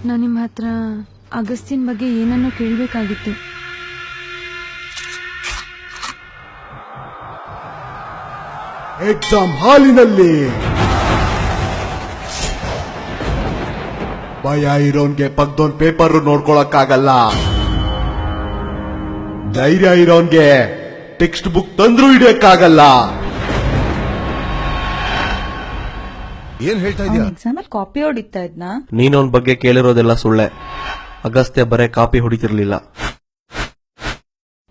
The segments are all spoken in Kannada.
ನಾನು ನಿಮ್ಮ ಹತ್ರ ಅಗಸ್ತಿನ್ ಬಗ್ಗೆ ಏನನ್ನೋ ಕೇಳಬೇಕಾಗಿತ್ತು. ಎಕ್ಸಾಮ್ ಹಾಲಿನಲ್ಲಿ ಭಯ ಇರೋನ್ಗೆ ಪಕ್ಕದೊಂದ್ ಪೇಪರ್ ನೋಡ್ಕೊಳಕ್ಕಾಗಲ್ಲ. ಧೈರ್ಯ ಇರೋನ್ಗೆ ಟೆಕ್ಸ್ಟ್ ಬುಕ್ ತಂದ್ರೂ ಹಿಡಿಯಕ್ಕಾಗಲ್ಲ. ಏನ್ ಹೇಳ್ತಾ ಇದೀಯ? ಎಕ್ಸಾಮ್ ಅಲ್ಲಿ ಕಾಪಿ ಹೊಡಿತಾ ಇದ್ನಾ? ನೀನವನ್ ಬಗ್ಗೆ ಕೇಳಿರೋದೆಲ್ಲ ಸುಳ್ಳೆ. ಅಗಸ್ತ್ಯ ಬರೇ ಕಾಪಿ ಹೊಡಿತಿರ್ಲಿಲ್ಲ,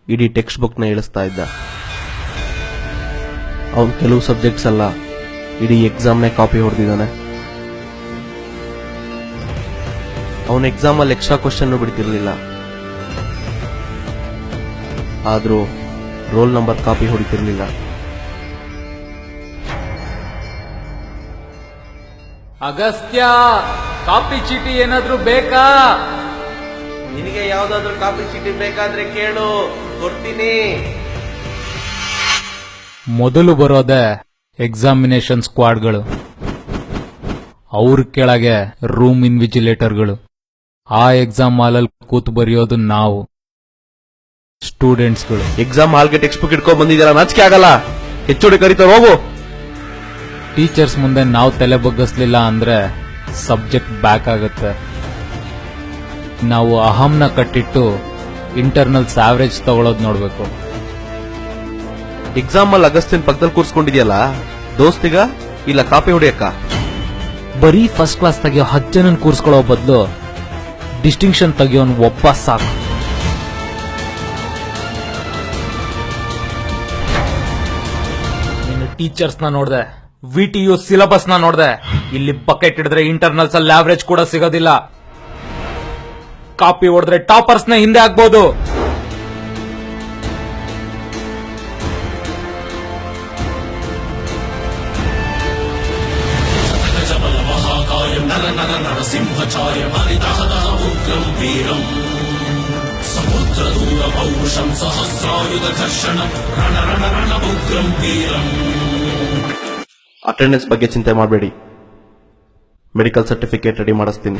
ಇಡೀ ಟೆಕ್ಸ್ಟ್ ಬುಕ್ ನ ಇಳಿಸ್ತಾ ಇದ್ದ. ಅವನ್ ಕೆಲವು ಸಬ್ಜೆಕ್ಟ್ಸ್ ಅಲ್ಲ, ಇಡೀ ಎಕ್ಸಾಮ್ನೇ ಕಾಪಿ ಹೊಡೆದಿದ್ದಾನೆ. ಅವನ ಎಕ್ಸಾಮ್ ಅಲ್ಲಿ ಎಕ್ಸ್ಟ್ರಾ ಕ್ವಶನ್ ಬಿಡ್ತಿರ್ಲಿಲ್ಲ, ಆದ್ರೂ ರೋಲ್ ನಂಬರ್ ಕಾಪಿ ಹೊಡಿತಿರ್ಲಿಲ್ಲ. ಅಗಸ್ತ್ಯ, ಕಾಪಿ ಚೀಟಿ ಏನಾದ್ರೂ ಬೇಕಾ? ನಿನಗೆ ಯಾವ್ದಾದ್ರು ಕಾಪಿ ಚೀಟಿ ಬೇಕಾದ್ರೆ ಕೇಳು, ಕೊಡ್ತೀನಿ. ಮೊದಲು ಬರೋದೆ ಎಕ್ಸಾಮಿನೇಷನ್ ಸ್ಕ್ವಾಡ್ಗಳು, ಅವ್ರ ಕೆಳಗೆ ರೂಮ್ ಇನ್ವಿಜಿಲೇಟರ್ಗಳು. ಆ ಎಕ್ಸಾಮ್ ಹಾಲಲ್ಲಿ ಕೂತು ಬರೆಯೋದು ನಾವು ಸ್ಟೂಡೆಂಟ್ಸ್ಗಳು. ಎಕ್ಸಾಮ್ ಹಾಲ್ಗೆ ಟೆಕ್ಸ್ಟ್ ಬುಕ್ ಇಟ್ಕೊಂಡ್ ಬಂದಿದ್ದೀರಾ, ನಾಚಿಕೆ ಆಗಲ್ಲ? ಹೆಚ್ಚೋಡಿ ಕರೀತಾರೆ, ಹೋಗು. ಟೀಚರ್ಸ್ ಮುಂದೆ ನಾವು ತಲೆ ಬಗ್ಗಿಸ್ಲಿಲ್ಲ ಅಂದ್ರೆ ಸಬ್ಜೆಕ್ಟ್ ಬ್ಯಾಕ್ ಆಗುತ್ತೆ. ನಾವು ಅಹಂನ ಕಟ್ಟಿಟ್ಟು ಇಂಟರ್ನಲ್ಸ್ ಆವರೇಜ್ ತಗೊಳ್ಳೋದು ನೋಡ್ಬೇಕು. ಎಕ್ಸಾಮ್ ಅಲ್ಲಿ ಅಗಸ್ತಿನ್ ಪಕ್ಕದಲ್ಲಿ ಕೂರ್ಸ್ಕೊಂಡಿದ್ಯಲ್ಲ, ದೋಸ್ತಿಗ ಇಲ್ಲ ಕಾಪಿ ಹೊಡಿಯಕ್ಕ? ಬರೀ ಫಸ್ಟ್ ಕ್ಲಾಸ್ ತೆಗಿಯೋ 10 ಜನನ್ ಕೂರ್ಸ್ಕೊಳ್ಳೋ ಬದಲು ಡಿಸ್ಟಿಂಕ್ಷನ್ ತೆಗಿಯೋನ್ ಒಬ್ಬ ಸಾಕು. ನೀನು ಟೀಚರ್ಸ್ ನ ನೋಡ್ದೆ, VTU ಸಿಲೆಬಸ್ ನ ನೋಡ್ದೆ. ಇಲ್ಲಿ ಬಕೆಟ್ ಹಿಡಿದ್ರೆ ಇಂಟರ್ನಲ್ಸ್ ಅಲ್ಲಿ ಆವರೇಜ್ ಕೂಡ ಸಿಗೋದಿಲ್ಲ. ಕಾಪಿ ಹೊಡೆದ್ರೆ ಟಾಪರ್ಸ್ ನ ಹಿಂದೆ ಆಗ್ಬೋದು. ಅಟೆಂಡೆನ್ಸ್ ಬಗ್ಗೆ ಚಿಂತೆ ಮಾಡಬೇಡಿ, ಮೆಡಿಕಲ್ ಸರ್ಟಿಫಿಕೇಟ್ ರೆಡಿ ಮಾಡಿಸ್ತೀನಿ.